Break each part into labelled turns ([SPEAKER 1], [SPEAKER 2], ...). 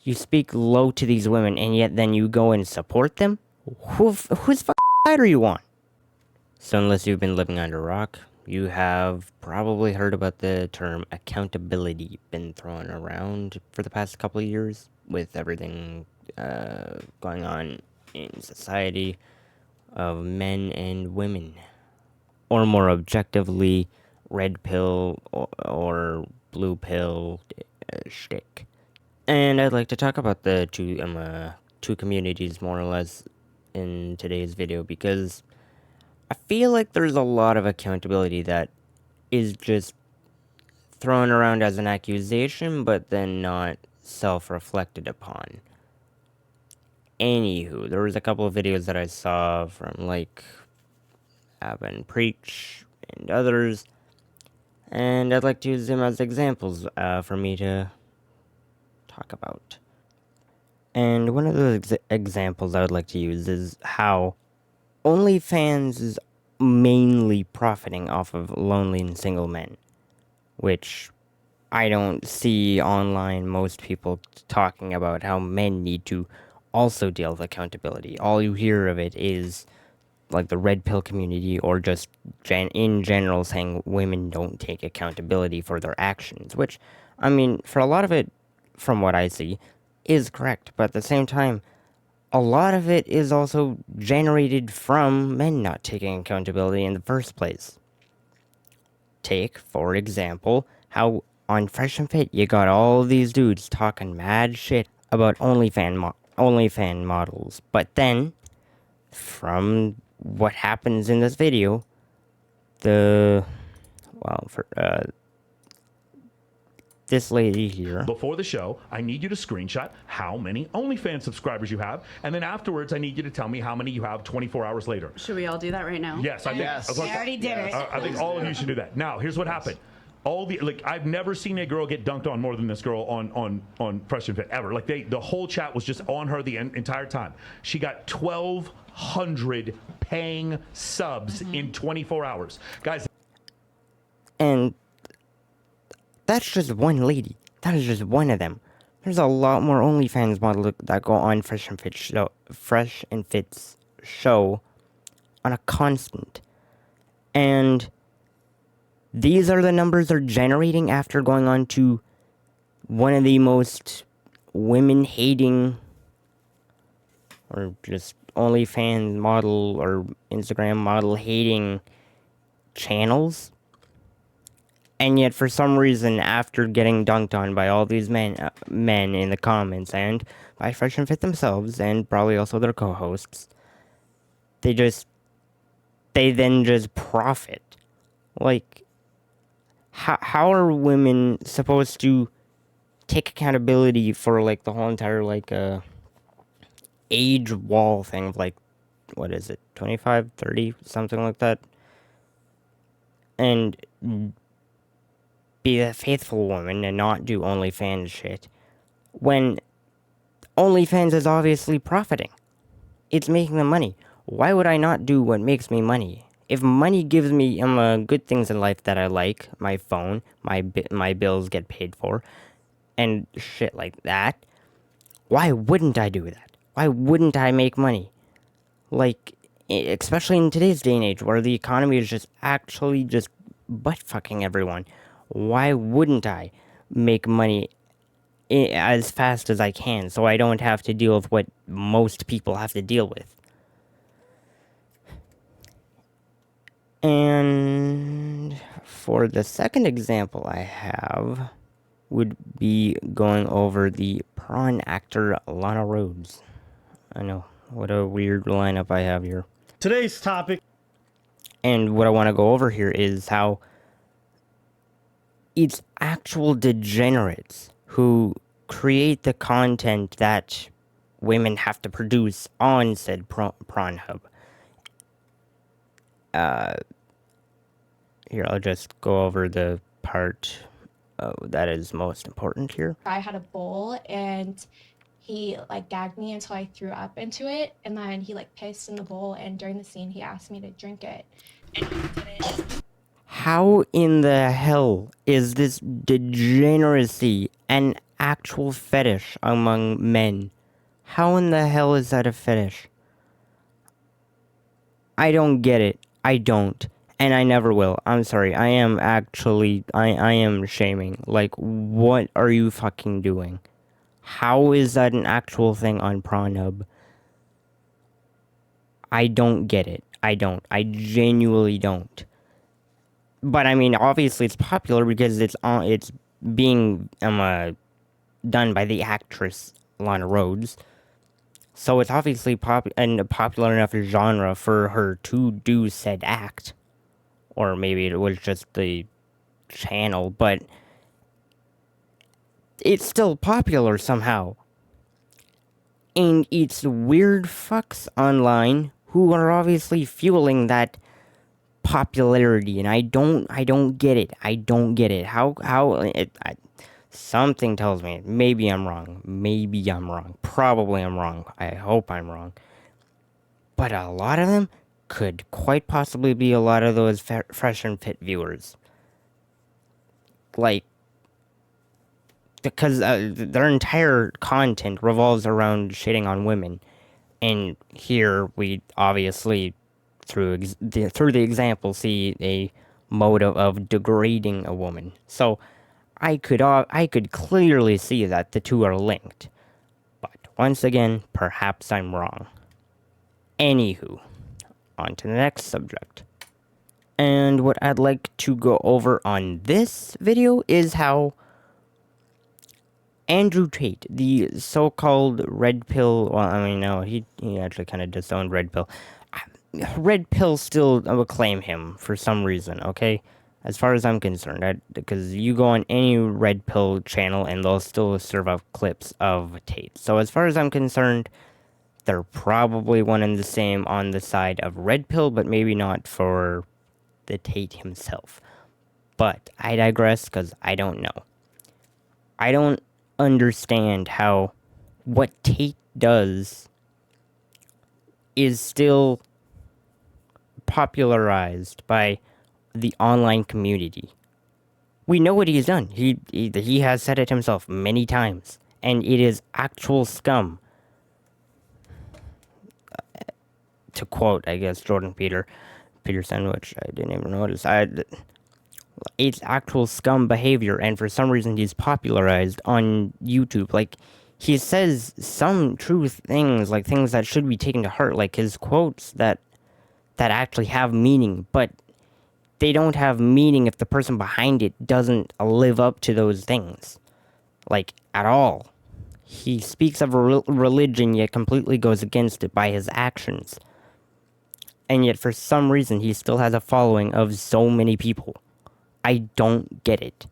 [SPEAKER 1] You speak low to these women, and yet then you go and support them? Whose side are you on? So unless you've been living under a rock, you have probably heard about the term accountability been thrown around for the past couple of years with everything going on in society of men and women. Or more objectively, red pill or blue pill shtick. And I'd like to talk about the two communities more or less in today's video because I feel like there's a lot of accountability that is just thrown around as an accusation, but then not self-reflected upon. Anywho, there was a couple of videos that I saw from like Avon Preach and others, and I'd like to use them as examples for me to talk about. And one of those examples I would like to use is how OnlyFans is mainly profiting off of lonely and single men, which I don't see online most people talking about how men need to also deal with accountability. All you hear of it is like the red pill community or just in general saying women don't take accountability for their actions, which, I mean, for a lot of it, from what I see, is correct. But at the same time, a lot of it is also generated from men not taking accountability in the first place. Take, for example, how on Fresh and Fit you got all these dudes talking mad shit about OnlyFans models. But then, from what happens in this video, this lady here.
[SPEAKER 2] Before the show, I need you to screenshot how many OnlyFans subscribers you have, and then afterwards, I need you to tell me how many you have 24 hours later.
[SPEAKER 3] Should we all do that right now?
[SPEAKER 2] Yes, I think.
[SPEAKER 3] Yes. I already did it.
[SPEAKER 2] I think all of you should do that. Now, here's what happened. I've never seen a girl get dunked on more than this girl on Fresh and Fit ever. Like the whole chat was just on her the entire time. She got 1,200 paying subs in 24 hours, guys.
[SPEAKER 1] And that's just one lady. That is just one of them. There's a lot more OnlyFans models that go on Fresh and Fit's show on a constant. And these are the numbers they're generating after going on to one of the most women-hating or just OnlyFans model or Instagram model-hating channels. And yet, for some reason, after getting dunked on by all these men in the comments and by Fresh and Fit themselves and probably also their co-hosts, they then just profit. Like, how are women supposed to take accountability for, like, the whole entire, like, age wall thing of, like, what is it, 25, 30, something like that? And be a faithful woman and not do OnlyFans shit when OnlyFans is obviously profiting. It's making them money. Why would I not do what makes me money? If money gives me good things in life that I like, my phone, my bills get paid for, and shit like that, why wouldn't I do that? Why wouldn't I make money? Like, especially in today's day and age where the economy is just actually just butt-fucking everyone. Why wouldn't I make money as fast as I can so I don't have to deal with what most people have to deal with? And for the second example I have would be going over the prawn actor Lana Rhoades. I know, what a weird lineup I have here.
[SPEAKER 4] Today's topic.
[SPEAKER 1] And what I want to go over here is how it's actual degenerates who create the content that women have to produce on said Pornhub. Here, I'll just go over the part that is most important here.
[SPEAKER 5] I had a bowl and he like gagged me until I threw up into it, and then he like pissed in the bowl, and during the scene he asked me to drink it, and I didn't.
[SPEAKER 1] How in the hell is this degeneracy an actual fetish among men. How in the hell is that a fetish? I don't get it. I don't. And I never will. I'm sorry. I am shaming. Like, what are you fucking doing? How is that an actual thing on Pornhub? I don't get it. I don't. I genuinely don't. But I mean, obviously it's popular because it's being done by the actress Lana Rhoades. So it's obviously a popular enough genre for her to do said act. Or maybe it was just the channel, but it's still popular somehow. And it's weird fucks online who are obviously fueling that popularity, and I don't get it. I don't get it. Something tells me, maybe I'm wrong. Maybe I'm wrong. Probably I'm wrong. I hope I'm wrong. But a lot of them could quite possibly be a lot of those fresh and fit viewers. Like, because their entire content revolves around shitting on women. And here we obviously, through the example, see a motive of degrading a woman. So I could clearly see that the two are linked. But once again, perhaps I'm wrong. Anywho, on to the next subject. And what I'd like to go over on this video is how Andrew Tate, the so-called RedPill, well, I mean, no, he actually kind of disowned RedPill. RedPill still will claim him for some reason, okay? As far as I'm concerned, because you go on any RedPill channel and they'll still serve up clips of Tate. So as far as I'm concerned, they're probably one and the same on the side of RedPill, but maybe not for the Tate himself. But I digress, because I don't know. I don't understand how what Tate does is still popularized by the online community. We know what he has done. He has said it himself many times, and it is actual scum. To quote, I guess, Jordan Peterson, which I didn't even notice. It's actual scum behavior, and for some reason he's popularized on YouTube. Like, he says some true things, like things that should be taken to heart, like his quotes that actually have meaning, but they don't have meaning if the person behind it doesn't live up to those things. Like, at all. He speaks of religion, yet completely goes against it by his actions. And yet, for some reason, he still has a following of so many people. I don't get it.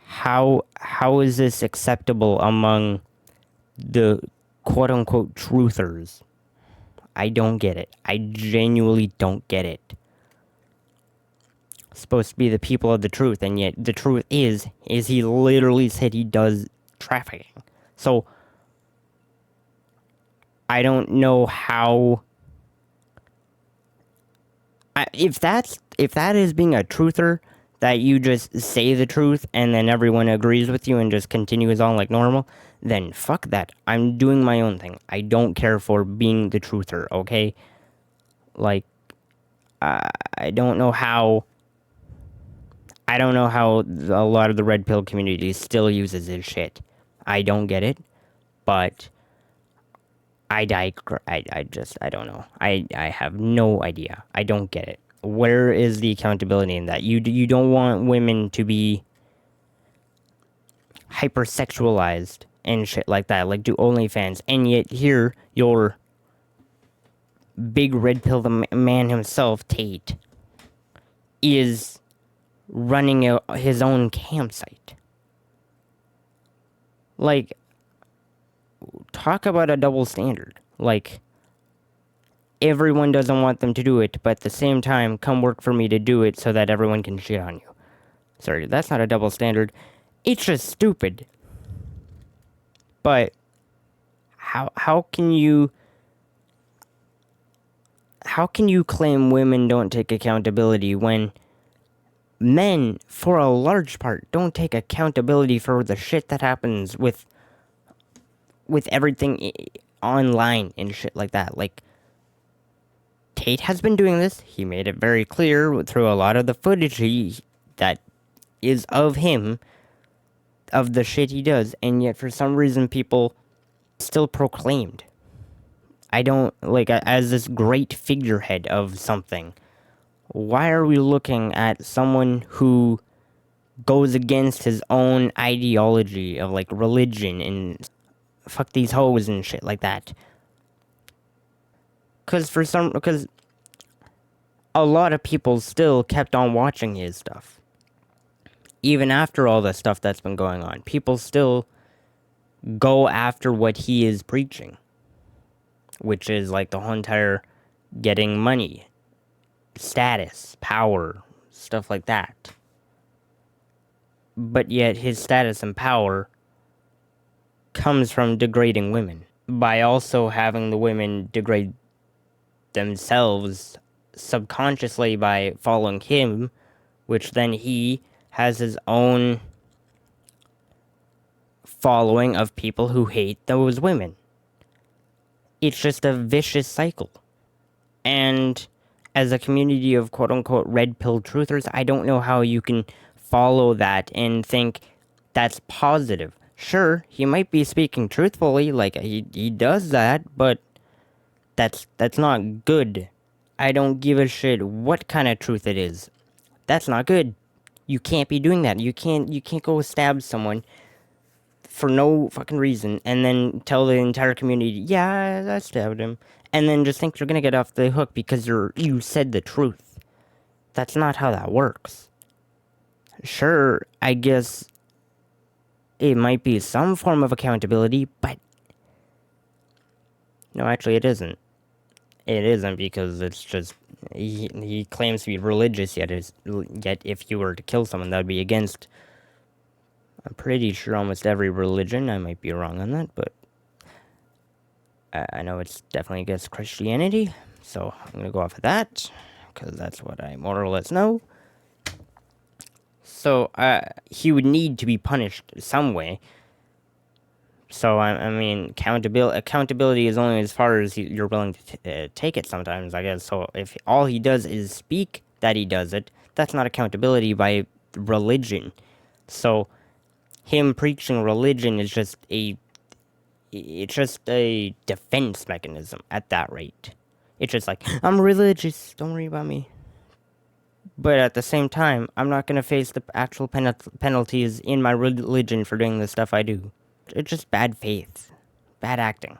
[SPEAKER 1] How is this acceptable among the quote-unquote truthers? I don't get it. I genuinely don't get it. Supposed to be the people of the truth, and yet the truth is he literally said he does trafficking. So I don't know how. If that is being a truther, that you just say the truth and then everyone agrees with you and just continues on like normal, then fuck that. I'm doing my own thing. I don't care for being the truther, okay? Like, I don't know how a lot of the red pill community still uses this shit. I don't get it, but I don't know. I have no idea. I don't get it. Where is the accountability in that? You don't want women to be hypersexualized and shit like that, like do OnlyFans, and yet here your big red pill the man himself, Tate, is running his own campsite. Like, talk about a double standard. Like, everyone doesn't want them to do it, but at the same time, come work for me to do it so that everyone can shit on you. Sorry, that's not a double standard. It's just stupid. But how can you claim women don't take accountability when men, for a large part, don't take accountability for the shit that happens with everything online and shit like that. Like, Tate has been doing this. He made it very clear through a lot of the footage that is of him, of the shit he does, and yet for some reason people still proclaimed. I don't, like, as this great figurehead of something. Why are we looking at someone who goes against his own ideology of, like, religion and fuck these hoes and shit like that? Because a lot of people still kept on watching his stuff. Even after all the stuff that's been going on, people still go after what he is preaching. Which is, like, the whole entire getting money, status, power, stuff like that. But yet his status and power comes from degrading women. By also having the women degrade themselves subconsciously by following him, which then he has his own following of people who hate those women. It's just a vicious cycle. And as a community of quote-unquote red pill truthers, I don't know how you can follow that and think that's positive. Sure, he might be speaking truthfully, like he does that, but that's not good. I don't give a shit what kind of truth it is. That's not good. You can't be doing that. You can't go stab someone for no fucking reason and then tell the entire community, yeah, I stabbed him. And then just think you're gonna get off the hook because you said the truth. That's not how that works. Sure, I guess it might be some form of accountability, but no, actually it isn't. It isn't, because it's just he claims to be religious, yet if you were to kill someone, that would be against, I'm pretty sure, almost every religion. I might be wrong on that, but I know it's definitely against Christianity, so I'm going to go off of that, because that's what I more or less know. So, he would need to be punished some way. So, I mean, accountability is only as far as you're willing to take it sometimes, I guess. So, if all he does is speak that he does it, that's not accountability by religion. So, him preaching religion is just it's just a defense mechanism at that rate. It's just like, I'm religious, don't worry about me. But at the same time, I'm not going to face the actual penalties in my religion for doing the stuff I do. It's just bad faith. Bad acting.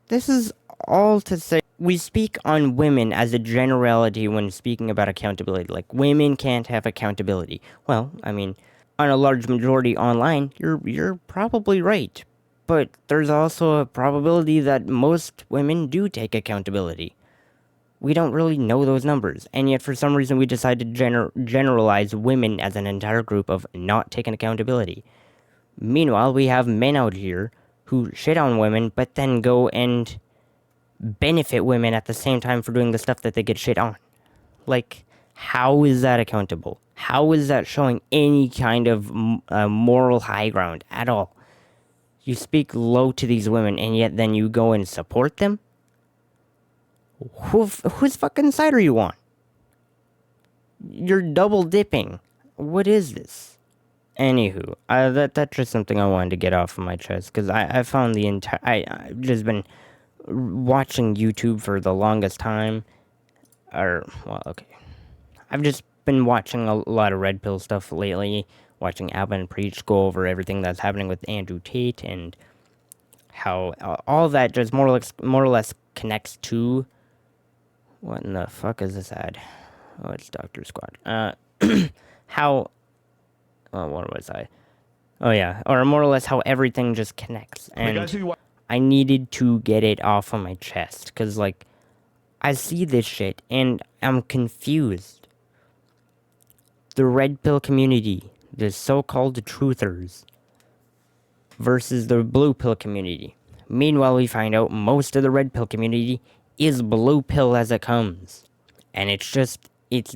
[SPEAKER 1] This is all to say, we speak on women as a generality when speaking about accountability. Like, women can't have accountability. Well, I mean, on a large majority online, you're probably right. But there's also a probability that most women do take accountability. We don't really know those numbers, and yet for some reason we decide to generalize women as an entire group of not taking accountability. Meanwhile, we have men out here who shit on women, but then go and benefit women at the same time for doing the stuff that they get shit on. Like, how is that accountable? How is that showing any kind of moral high ground at all? You speak low to these women, and yet then you go and support them? Whose fucking side are you on? You're double dipping. What is this? Anywho, that's just something I wanted to get off of my chest, because I found I've just been watching YouTube for the longest time. I've just been watching a lot of Red Pill stuff lately, watching Alvin Preach go over everything that's happening with Andrew Tate, and how all that just more or less connects to... What in the fuck is this ad? Oh, it's Dr. Squad. How... Oh, what was I? Oh, yeah. Or more or less how everything just connects. And I needed to get it off of my chest. Because, like, I see this shit and I'm confused. The Red Pill community, the so-called truthers, versus the Blue Pill community. Meanwhile, we find out most of the Red Pill community is Blue Pill as it comes. And it's just, it's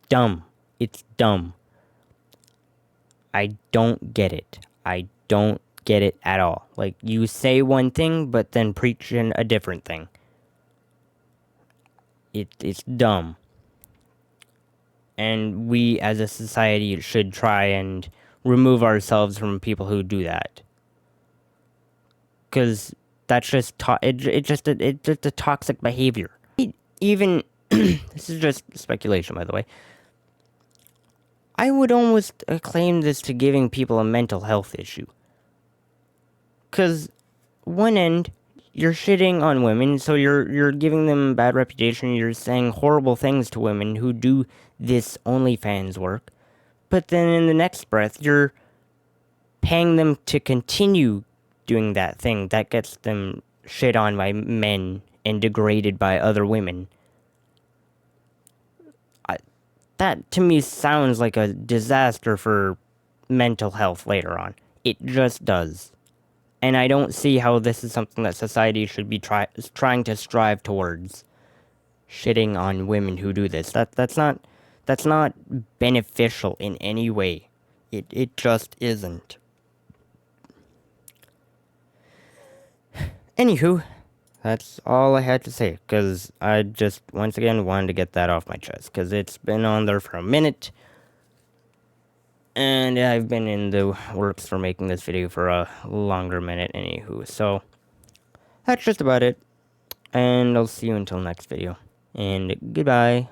[SPEAKER 1] dumb. It's dumb. I don't get it. I don't get it at all. Like, you say one thing, but then preach a different thing. It's dumb. And we, as a society, should try and remove ourselves from people who do that. Because that's just it's just a toxic behavior. Even this is just speculation, by the way. I would almost claim this to giving people a mental health issue. Because one end, you're shitting on women, so you're giving them a bad reputation. You're saying horrible things to women who do this OnlyFans work. But then in the next breath, you're paying them to continue doing that thing that gets them shit on by men and degraded by other women. That to me sounds like a disaster for mental health later on. It just does. And I don't see how this is something that society should be trying to strive towards. Shitting on women who do this. That's not beneficial in any way. It just isn't. Anywho, that's all I had to say, because I just, once again, wanted to get that off my chest, because it's been on there for a minute, and I've been in the works for making this video for a longer minute, anywho, so that's just about it, and I'll see you until next video, and goodbye.